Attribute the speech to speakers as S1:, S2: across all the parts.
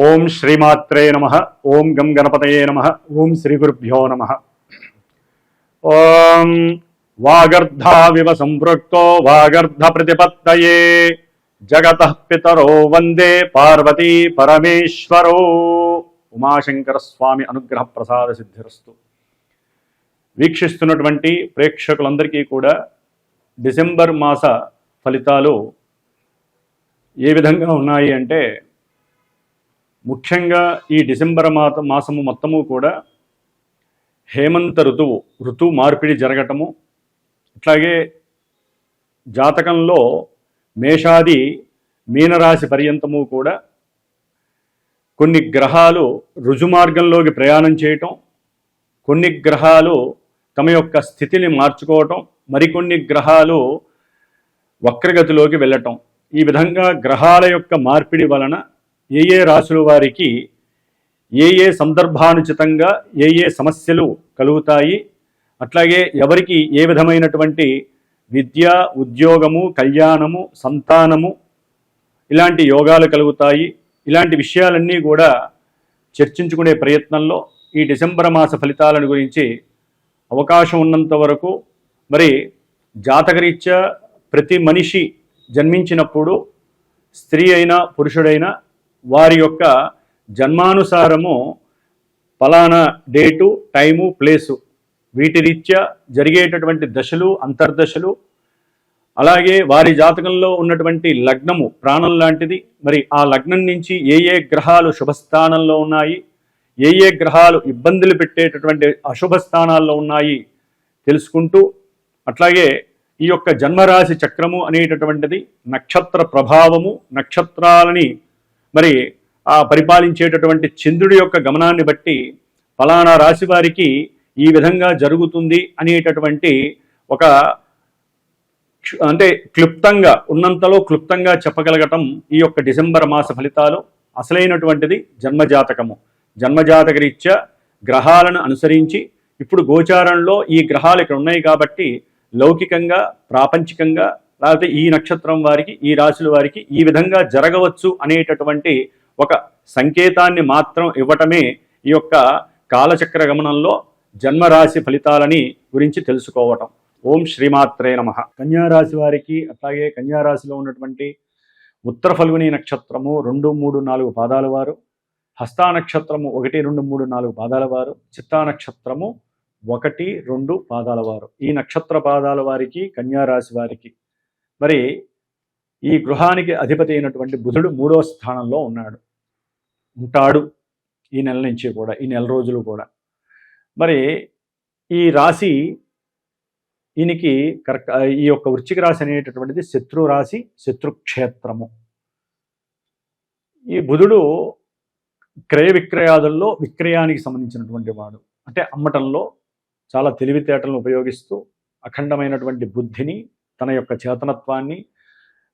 S1: ఓం శ్రీమాత్రే నమః. ఓం గం గణపతయే నమః. ఓం శ్రీ గురుభ్యో నమః. ఓం వాగర్ధావివ సంపృక్తో వాగర్ధ ప్రతిపత్తయే జగతః పితరో వందే పార్వతీ పరమేశ్వరో. ఉమాశంకర స్వామి అనుగ్రహ ప్రసాద సిద్ధిరస్తు. వీక్షిస్తున్నటువంటి ప్రేక్షకులందరికీ కూడా డిసెంబర్ మాస ఫలితాలు ఏ విధంగా ఉన్నాయి అంటే, ముఖ్యంగా ఈ డిసెంబర్ మాసము మొత్తము కూడా హేమంత ఋతువు మార్పిడి జరగటము, అట్లాగే జాతకంలో మేషాది మీనరాశి పర్యంతము కూడా కొన్ని గ్రహాలు రుజుమార్గంలోకి ప్రయాణం చేయటం, కొన్ని గ్రహాలు తమ యొక్క స్థితిని మార్చుకోవటం, మరికొన్ని గ్రహాలు వక్రగతిలోకి వెళ్ళటం. ఈ విధంగా గ్రహాల యొక్క మార్పిడి వలన ఏ ఏ రాశుల వారికి ఏ ఏ సందర్భానుచితంగా ఏ ఏ సమస్యలు కలుగుతాయి, అట్లాగే ఎవరికి ఏ విధమైనటువంటి విద్య, ఉద్యోగము, కళ్యాణము, సంతానము ఇలాంటి యోగాలు కలుగుతాయి, ఇలాంటి విషయాలన్నీ కూడా చర్చించుకునే ప్రయత్నంలో ఈ డిసెంబర్ మాస ఫలితాలను గురించి అవకాశం ఉన్నంత వరకు మరి జాతకరీత్యా ప్రతి మనిషి జన్మించినప్పుడు స్త్రీ అయినా పురుషుడైనా వారి యొక్క జన్మానుసారము ఫలానా డేటు, టైము, ప్లేసు వీటి రీత్యా జరిగేటటువంటి దశలు, అంతర్దశలు, అలాగే వారి జాతకంలో ఉన్నటువంటి లగ్నము ప్రాణం లాంటిది. మరి ఆ లగ్నం నుంచి ఏ ఏ గ్రహాలు శుభస్థానంలో ఉన్నాయి, ఏ ఏ గ్రహాలు ఇబ్బందులు పెట్టేటటువంటి అశుభ స్థానాల్లో ఉన్నాయి తెలుసుకుంటూ, అట్లాగే ఈ యొక్క జన్మరాశి చక్రము అనేటటువంటిది నక్షత్ర ప్రభావము, నక్షత్రాలని మరి ఆ పరిపాలించేటటువంటి చంద్రుడి యొక్క గమనాన్ని బట్టి ఫలానా రాశి వారికి ఈ విధంగా జరుగుతుంది అనేటటువంటి ఒక అంటే క్లుప్తంగా ఉన్నంతలో క్లుప్తంగా చెప్పగలగటం ఈ యొక్క డిసెంబర్ మాస ఫలితాలు. అసలైనటువంటిది జన్మజాతకము. జన్మజాతక రీత్యా గ్రహాలను అనుసరించి ఇప్పుడు గోచారంలో ఈ గ్రహాలు ఇక్కడ ఉన్నాయి కాబట్టి లౌకికంగా, ప్రాపంచికంగా, లేకపోతే ఈ నక్షత్రం వారికి, ఈ రాశుల వారికి ఈ విధంగా జరగవచ్చు అనేటటువంటి ఒక సంకేతాన్ని మాత్రం ఇవ్వటమే ఈ యొక్క కాలచక్ర గమనంలో జన్మరాశి ఫలితాలని గురించి తెలుసుకోవటం. ఓం శ్రీమాత్రే నమః. కన్యారాశి వారికి, అట్లాగే కన్యారాశిలో ఉన్నటువంటి ఉత్తర ఫల్గుని నక్షత్రము 2, 3, 4 పాదాల వారు, హస్తా నక్షత్రము 1, 2, 3, 4 పాదాల వారు, చిత్తా నక్షత్రము 1, 2 పాదాల వారు. ఈ నక్షత్ర పాదాల వారికి, కన్యారాశి వారికి మరి ఈ గృహానికి అధిపతి అయినటువంటి బుధుడు 3వ స్థానంలో ఉంటాడు ఈ నెల నుంచి కూడా, ఈ నెల రోజులు కూడా. మరి ఈ రాశి ఈయనకి ఈ యొక్క వృశ్చిక రాశి అనేటటువంటిది శత్రు రాశి, శత్రుక్షేత్రము. ఈ బుధుడు క్రయ విక్రయాదుల్లో విక్రయానికి సంబంధించినటువంటి వాడు. అంటే అమ్మటంలో చాలా తెలివితేటలను ఉపయోగిస్తూ అఖండమైనటువంటి బుద్ధిని, తన యొక్క చేతనత్వాన్ని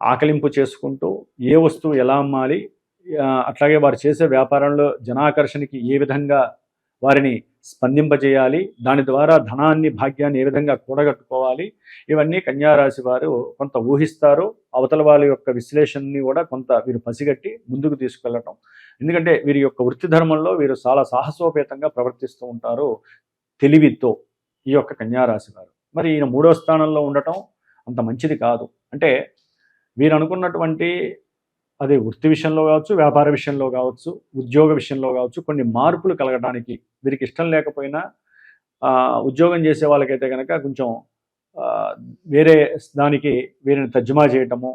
S1: ఆకలింపు చేసుకుంటూ ఏ వస్తువు ఎలా అమ్మాలి, అట్లాగే వారు చేసే వ్యాపారంలో జనాకర్షణకి ఏ విధంగా వారిని స్పందింపజేయాలి, దాని ద్వారా ధనాన్ని, భాగ్యాన్ని ఏ విధంగా కూడగట్టుకోవాలి, ఇవన్నీ కన్యారాశి వారు కొంత ఊహిస్తారు. అవతల వాళ్ళ యొక్క విశ్లేషణని కూడా కొంత వీరు పసిగట్టి ముందుకు తీసుకెళ్ళటం. ఎందుకంటే వీరి యొక్క వృత్తి ధర్మంలో వీరు చాలా సాహసోపేతంగా ప్రవర్తిస్తూ ఉంటారు తెలివితో ఈ యొక్క కన్యారాశి వారు. మరి ఈయన 3వ స్థానంలో ఉండటం అంత మంచిది కాదు. అంటే వీరు అనుకున్నటువంటి అదే వృత్తి విషయంలో కావచ్చు, వ్యాపార విషయంలో కావచ్చు, ఉద్యోగ విషయంలో కావచ్చు కొన్ని మార్పులు కలగడానికి వీరికి ఇష్టం లేకపోయినా ఉద్యోగం చేసే వాళ్ళకైతే కనుక కొంచెం వేరే దానికి వీరిని తర్జుమా చేయటము,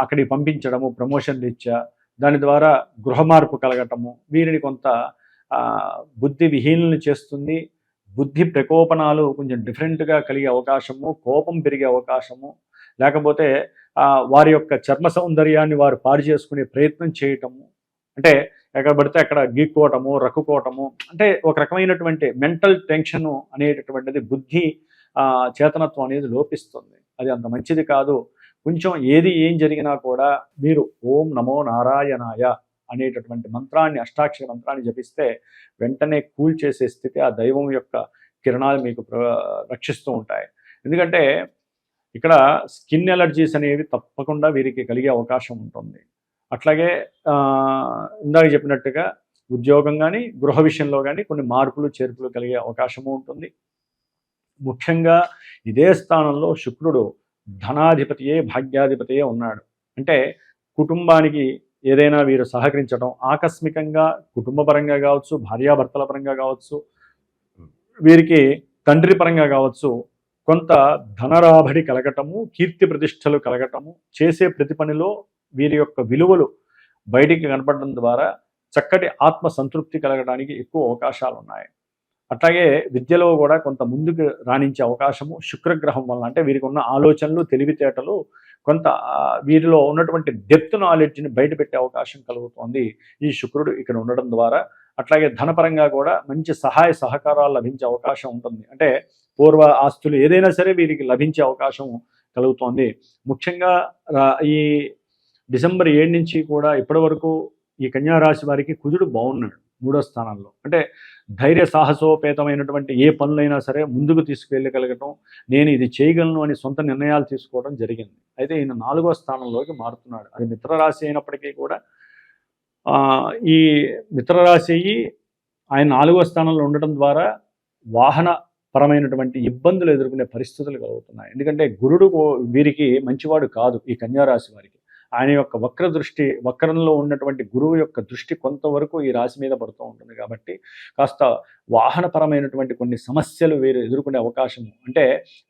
S1: అక్కడికి పంపించడము, ప్రమోషన్ రీత్యా దాని ద్వారా గృహ మార్పు కలగటము వీరిని కొంత బుద్ధి విహీనులను చేస్తుంది. బుద్ధి ప్రకోపనాలు కొంచెం డిఫరెంట్గా కలిగే అవకాశము, కోపం పెరిగే అవకాశము, లేకపోతే వారి యొక్క చర్మ సౌందర్యాన్ని వారు పాడు చేసుకునే ప్రయత్నం చేయటము, అంటే ఎక్కడ పడితే అక్కడ గీక్కోవటము, రక్కుకోవటము, అంటే ఒక రకమైనటువంటి మెంటల్ టెన్షన్ అనేటటువంటిది, బుద్ధి చేతనత్వం అనేది లోపిస్తుంది. అది అంత మంచిది కాదు. కొంచెం ఏం జరిగినా కూడా మీరు ఓం నమో నారాయణాయ అనేటటువంటి మంత్రాన్ని, అష్టాక్షర మంత్రాన్ని జపిస్తే వెంటనే కూల్ చేసే స్థితి ఆ దైవం యొక్క కిరణాలు మీకు రక్షిస్తూ ఉంటాయి. ఎందుకంటే ఇక్కడ స్కిన్ ఎలర్జీస్ అనేవి తప్పకుండా వీరికి కలిగే అవకాశం ఉంటుంది. అట్లాగే ఇందాక చెప్పినట్టుగా ఉద్యోగం కానీ గృహ విషయంలో కానీ కొన్ని మార్పులు చేర్పులు కలిగే అవకాశము ఉంటుంది. ముఖ్యంగా ఇదే స్థానంలో శుక్రుడు ధనాధిపతియే భాగ్యాధిపతియే ఉన్నాడు. అంటే కుటుంబానికి ఏదైనా వీరు సహకరించడం, ఆకస్మికంగా కుటుంబపరంగా కావచ్చు, భార్యాభర్తల పరంగా కావచ్చు, వీరికి తండ్రి పరంగా కావచ్చు, కొంత ధనరాబడి కలగటము, కీర్తి ప్రతిష్టలు కలగటము, చేసే ప్రతి పనిలో వీరి యొక్క విలువలు బయటికి కనపడడం ద్వారా చక్కటి ఆత్మ సంతృప్తి కలగడానికి ఎక్కువ అవకాశాలు ఉన్నాయి. అట్లాగే విద్యలో కూడా కొంత ముందుకు రాణించే అవకాశము శుక్రగ్రహం వలన, అంటే వీరికి ఉన్న ఆలోచనలు తెలివితేటలు కొంత వీరిలో ఉన్నటువంటి డెప్త్ నాలెడ్జ్ని బయటపెట్టే అవకాశం కలుగుతోంది ఈ శుక్రుడు ఇక్కడ ఉండడం ద్వారా. అట్లాగే ధనపరంగా కూడా మంచి సహాయ సహకారాలు లభించే అవకాశం ఉంటుంది. అంటే పూర్వ ఆస్తులు ఏదైనా సరే వీరికి లభించే అవకాశం కలుగుతోంది. ముఖ్యంగా ఈ డిసెంబర్ 7 నుంచి కూడా ఇప్పటి వరకు ఈ కన్యారాశి వారికి కుజుడు బాగున్నాడు 3వ స్థానంలో. అంటే ధైర్య సాహసోపేతమైనటువంటి ఏ పనులైనా సరే ముందుకు తీసుకువెళ్ళగలగటం, నేను ఇది చేయగలను అని సొంత నిర్ణయాలు తీసుకోవడం జరిగింది. అయితే ఈయన 4వ స్థానంలోకి మారుతున్నాడు. అది మిత్రరాశి అయినప్పటికీ కూడా ఈ మిత్రరాశి అయ్యి ఆయన 4వ స్థానంలో ఉండటం ద్వారా వాహన పరమైనటువంటి ఇబ్బందులు ఎదుర్కొనే పరిస్థితులు కలుగుతున్నాయి. ఎందుకంటే గురుడు వీరికి మంచివాడు కాదు ఈ కన్యారాశి వారికి. ఆయన యొక్క వక్రంలో ఉన్నటువంటి గురువు యొక్క దృష్టి కొంతవరకు ఈ రాశి మీద పడుతూ ఉంటుంది. కాబట్టి కాస్త వాహనపరమైనటువంటి కొన్ని సమస్యలు వీరు ఎదుర్కొనే అవకాశము, అంటే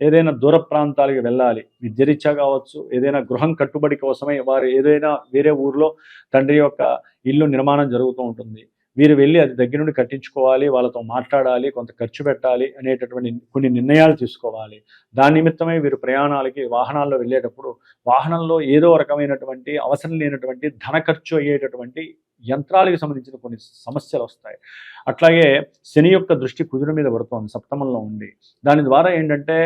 S1: ఏదైనా దూర ప్రాంతాలకు వెళ్ళాలి, విద్యరీత్యా కావచ్చు, ఏదైనా గృహం కట్టుబడి కోసమై వారు ఏదైనా వేరే ఊర్లో తండ్రి యొక్క ఇల్లు నిర్మాణం జరుగుతూ ఉంటుంది. వీరు వెళ్ళి అది దగ్గర నుండి కట్టించుకోవాలి, వాళ్ళతో మాట్లాడాలి, కొంత ఖర్చు పెట్టాలి అనేటటువంటి కొన్ని నిర్ణయాలు తీసుకోవాలి. దాని నిమిత్తమై వీరు ప్రయాణాలకి వాహనాల్లో వెళ్ళేటప్పుడు వాహనంలో ఏదో రకమైనటువంటి అవసరం లేనటువంటి ధన ఖర్చు అయ్యేటటువంటి యంత్రాలకు సంబంధించిన కొన్ని సమస్యలు వస్తాయి. అట్లాగే శని యొక్క దృష్టి కుజుడి మీద పడుతోంది సప్తమంలో ఉండి. దాని ద్వారా ఏంటంటే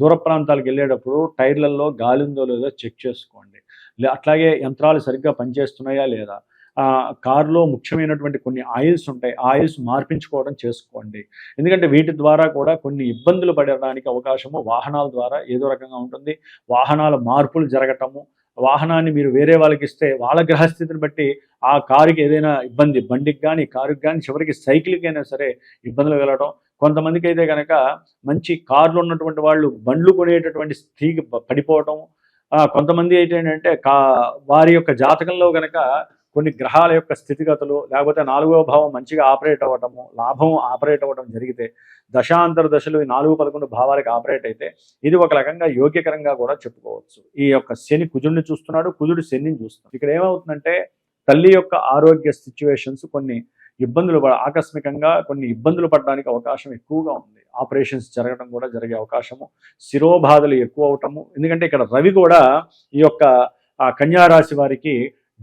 S1: దూర ప్రాంతాలకు వెళ్ళేటప్పుడు టైర్లలో గాలి ఉందో లేదో చెక్ చేసుకోండి. అట్లాగే యంత్రాలు సరిగ్గా పనిచేస్తున్నాయా లేదా, కారులో ముఖ్యమైనటువంటి కొన్ని ఆయిల్స్ ఉంటాయి, ఆ ఆయిల్స్ మార్పించుకోవడం చేసుకోండి. ఎందుకంటే వీటి ద్వారా కూడా కొన్ని ఇబ్బందులు పడడానికి అవకాశము వాహనాల ద్వారా ఏదో రకంగా ఉంటుంది. వాహనాల మార్పులు జరగటము, వాహనాన్ని మీరు వేరే వాళ్ళకి ఇస్తే వాళ్ళ గ్రహస్థితిని బట్టి ఆ కారుకి ఏదైనా ఇబ్బంది, బండికి కానీ కారుకి కానీ చివరికి సైకిల్కి అయినా సరే ఇబ్బందులు కలగడం. కొంతమందికి అయితే కనుక మంచి కార్లు ఉన్నటువంటి వాళ్ళు బండ్లు కొనేటటువంటి స్థితికి పడిపోవటం. కొంతమంది అయితే ఏంటంటే వారి యొక్క జాతకంలో కనుక కొన్ని గ్రహాల యొక్క స్థితిగతులు, లేకపోతే 4వ భావం మంచిగా ఆపరేట్ అవ్వటము, లాభం ఆపరేట్ అవ్వడం జరిగితే, దశాంతర దశలు ఈ 4, 11 భావాలకు ఆపరేట్ అయితే ఇది ఒక రకంగా యోగ్యకరంగా కూడా చెప్పుకోవచ్చు. ఈ యొక్క శని కుజుడిని చూస్తున్నాడు, కుజుడు శనిని చూస్తున్నాడు. ఇక్కడ ఏమవుతుందంటే తల్లి యొక్క ఆరోగ్య సిచ్యువేషన్స్ కొన్ని ఇబ్బందులు ఆకస్మికంగా కొన్ని ఇబ్బందులు పడడానికి అవకాశం ఎక్కువగా ఉంది. ఆపరేషన్స్ జరగడం కూడా జరిగే అవకాశము, శిరోబాధలు ఎక్కువ అవటము. ఎందుకంటే ఇక్కడ రవి కూడా ఈ యొక్క కన్యారాశి వారికి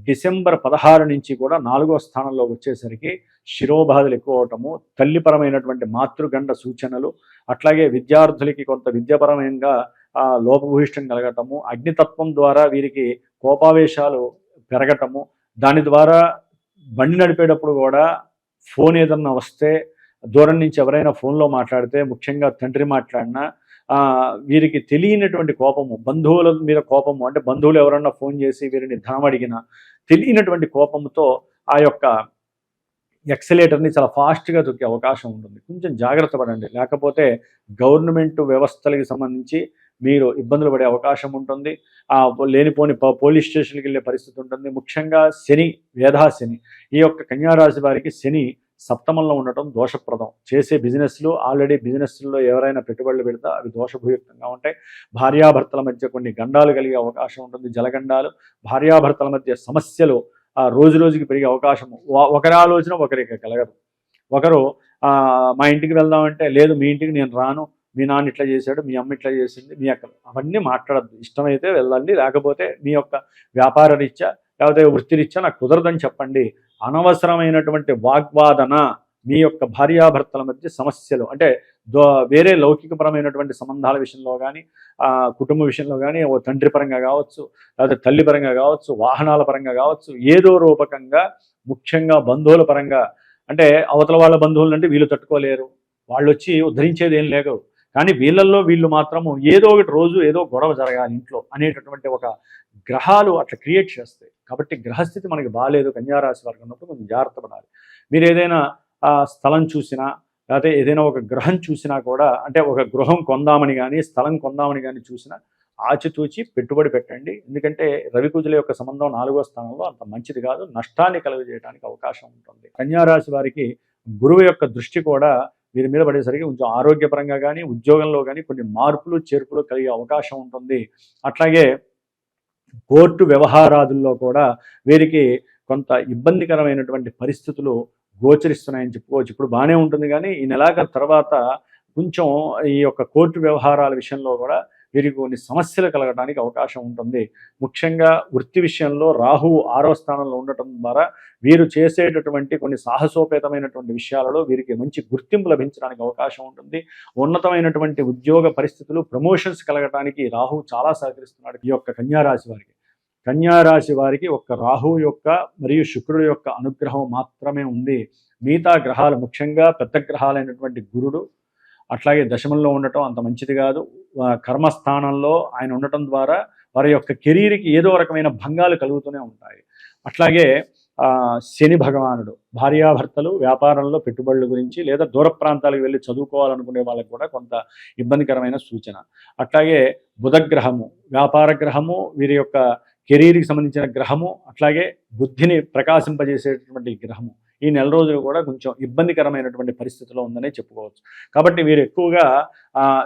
S1: డిసెంబర్ 16 నుంచి కూడా 4వ స్థానంలో వచ్చేసరికి శిరోబాధలు ఎక్కువ అవటము, తల్లిపరమైనటువంటి మాతృగండ సూచనలు, అట్లాగే విద్యార్థులకి కొంత విద్యాపరమైనగా లోపభూయిష్టం కలగటము, అగ్నితత్వం ద్వారా వీరికి కోపావేశాలు పెరగటము, దాని ద్వారా బండి నడిపేటప్పుడు కూడా ఫోన్ ఏదన్నా వస్తే దూరం నుంచి ఎవరైనా ఫోన్లో మాట్లాడితే, ముఖ్యంగా తండ్రి మాట్లాడినా వీరికి తెలియనటువంటి కోపము, బంధువుల మీద కోపము, అంటే బంధువులు ఎవరన్నా ఫోన్ చేసి వీరిని ధనం అడిగినా తెలియనటువంటి కోపంతో ఆ యొక్క ఎక్సలేటర్ని చాలా ఫాస్ట్గా తొక్కే అవకాశం ఉంటుంది. కొంచెం జాగ్రత్త పడండి, లేకపోతే గవర్నమెంట్ వ్యవస్థలకి సంబంధించి మీరు ఇబ్బందులు పడే అవకాశం ఉంటుంది. లేనిపోని పోలీస్ స్టేషన్కి వెళ్ళే పరిస్థితి ఉంటుంది. ముఖ్యంగా శని, వేధాశని, ఈ యొక్క కన్యారాశి వారికి శని సప్తమంలో ఉండటం దోషప్రదం. చేసే బిజినెస్లు, ఆల్రెడీ బిజినెస్లో ఎవరైనా పెట్టుబడులు పెడితే అవి దోషభూయుక్తంగా ఉంటాయి. భార్యాభర్తల మధ్య కొన్ని గండాలు కలిగే అవకాశం ఉంటుంది, జలగండాలు. భార్యాభర్తల మధ్య సమస్యలు రోజు రోజుకి పెరిగే అవకాశము. ఒకరి ఆలోచన ఒకరికి కలగదు. ఒకరు మా ఇంటికి వెళ్దామంటే, లేదు మీ ఇంటికి నేను రాను, మీ నాన్న ఇట్లా చేశాడు, మీ అమ్మ ఇట్లా చేసింది, మీ అక్క, అవన్నీ మాట్లాడద్దు. ఇష్టమైతే వెళ్ళండి, లేకపోతే మీ యొక్క వ్యాపార రీత్యా లేకపోతే వృత్తిరీత్యా నాకు కుదరదని చెప్పండి. అనవసరమైనటువంటి వాగ్వాదన, మీ యొక్క భార్యాభర్తల మధ్య సమస్యలు, అంటే వేరే లౌకికపరమైనటువంటి సంబంధాల విషయంలో కానీ, కుటుంబ విషయంలో కానీ, ఓ తండ్రి పరంగా కావచ్చు, లేకపోతే తల్లి పరంగా కావచ్చు, వాహనాల పరంగా కావచ్చు, ఏదో రూపకంగా, ముఖ్యంగా బంధువుల పరంగా, అంటే అవతల వాళ్ళ బంధువులు అంటే వీళ్ళు తట్టుకోలేరు, వాళ్ళు వచ్చి ఉద్ధరించేది ఏం లేదు, కానీ వీళ్ళల్లో వీళ్ళు మాత్రము ఏదో ఒకటి రోజు ఏదో గొడవ జరగాలి ఇంట్లో అనేటటువంటి ఒక గ్రహాలు అట్లా క్రియేట్ చేస్తాయి. కాబట్టి గ్రహస్థితి మనకి బాగాలేదు కన్యారాశి వారికి ఉన్నప్పుడు కొంచెం జాగ్రత్త పడాలి. మీరు ఏదైనా స్థలం చూసినా లేకపోతే ఏదైనా ఒక గ్రహం చూసినా కూడా, అంటే ఒక గృహం కొందామని కానీ స్థలం కొందామని కానీ చూసినా ఆచితూచి పెట్టుబడి పెట్టండి. ఎందుకంటే రవికుజుల యొక్క సంబంధం 4వ స్థానంలో అంత మంచిది కాదు, నష్టాన్ని కలుగజేయడానికి అవకాశం ఉంటుంది. కన్యారాశి వారికి గురువు యొక్క దృష్టి కూడా వీరి మీద పడేసరికి కొంచెం ఆరోగ్యపరంగా కానీ ఉద్యోగంలో కానీ కొన్ని మార్పులు చేర్పులు కలిగే అవకాశం ఉంటుంది. అట్లాగే కోర్టు వ్యవహారాదుల్లో కూడా వీరికి కొంత ఇబ్బందికరమైనటువంటి పరిస్థితులు గోచరిస్తున్నాయని చెప్పుకోవచ్చు. ఇప్పుడు బాగానే ఉంటుంది కానీ ఈ నెలాఖరు తర్వాత కొంచెం ఈ యొక్క కోర్టు వ్యవహారాల విషయంలో కూడా వీరికి కొన్ని సమస్యలు కలగడానికి అవకాశం ఉంటుంది. ముఖ్యంగా వృత్తి విషయంలో రాహువు 6వ స్థానంలో ఉండటం ద్వారా వీరు చేసేటటువంటి కొన్ని సాహసోపేతమైనటువంటి విషయాలలో వీరికి మంచి గుర్తింపు లభించడానికి అవకాశం ఉంటుంది. ఉన్నతమైనటువంటి ఉద్యోగ పరిస్థితులు, ప్రమోషన్స్ కలగటానికి రాహువు చాలా సహకరిస్తున్నాడు ఈ యొక్క కన్యారాశి వారికి. కన్యారాశి వారికి ఒక్క రాహువు యొక్క మరియు శుక్రుడు యొక్క అనుగ్రహం మాత్రమే ఉంది. మిగతా గ్రహాలు, ముఖ్యంగా పెద్ద గ్రహాలైనటువంటి గురుడు అట్లాగే దశమంలో ఉండటం అంత మంచిది కాదు. కర్మస్థానంలో ఆయన ఉండటం ద్వారా వారి యొక్క కెరీర్కి ఏదో రకమైన భంగాలు కలుగుతూనే ఉంటాయి. అట్లాగే శని భగవానుడు భార్యాభర్తలు వ్యాపారంలో పెట్టుబడుల గురించి లేదా దూర ప్రాంతాలకు వెళ్ళి చదువుకోవాలనుకునే వాళ్ళకి కూడా కొంత ఇబ్బందికరమైన సూచన. అట్లాగే బుధగ్రహము వ్యాపార గ్రహము, వీరి యొక్క కెరీర్కి సంబంధించిన గ్రహము, అట్లాగే బుద్ధిని ప్రకాశింపజేసేటటువంటి గ్రహము ఈ నెల రోజులు కూడా కొంచెం ఇబ్బందికరమైనటువంటి పరిస్థితిలో ఉందనే చెప్పుకోవచ్చు. కాబట్టి వీరు ఎక్కువగా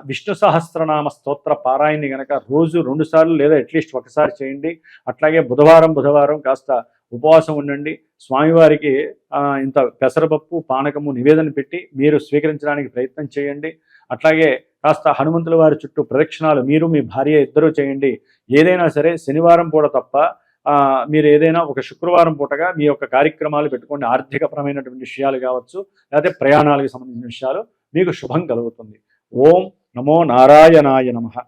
S1: విష్ణు సహస్రనామ స్తోత్ర పారాయణని కనుక రోజు 2 సార్లు లేదా అట్లీస్ట్ ఒకసారి చేయండి. అట్లాగే బుధవారం కాస్త ఉపవాసం ఉండండి. స్వామివారికి ఇంత పెసరపప్పు పానకము నివేదన పెట్టి మీరు స్వీకరించడానికి ప్రయత్నం చేయండి. అట్లాగే కాస్త హనుమంతుల వారి చుట్టూ ప్రదక్షిణాలు మీరు మీ భార్య ఇద్దరూ చేయండి. ఏదైనా సరే శనివారం పూట తప్ప మీరు ఏదైనా ఒక శుక్రవారం పూటగా మీ యొక్క కార్యక్రమాలు పెట్టుకోండి. ఆర్థికపరమైనటువంటి విషయాలు కావచ్చు, లేకపోతే ప్రయాణాలకు సంబంధించిన విషయాలు మీకు శుభం కలుగుతుంది. ఓం నమో నారాయణాయ నమః.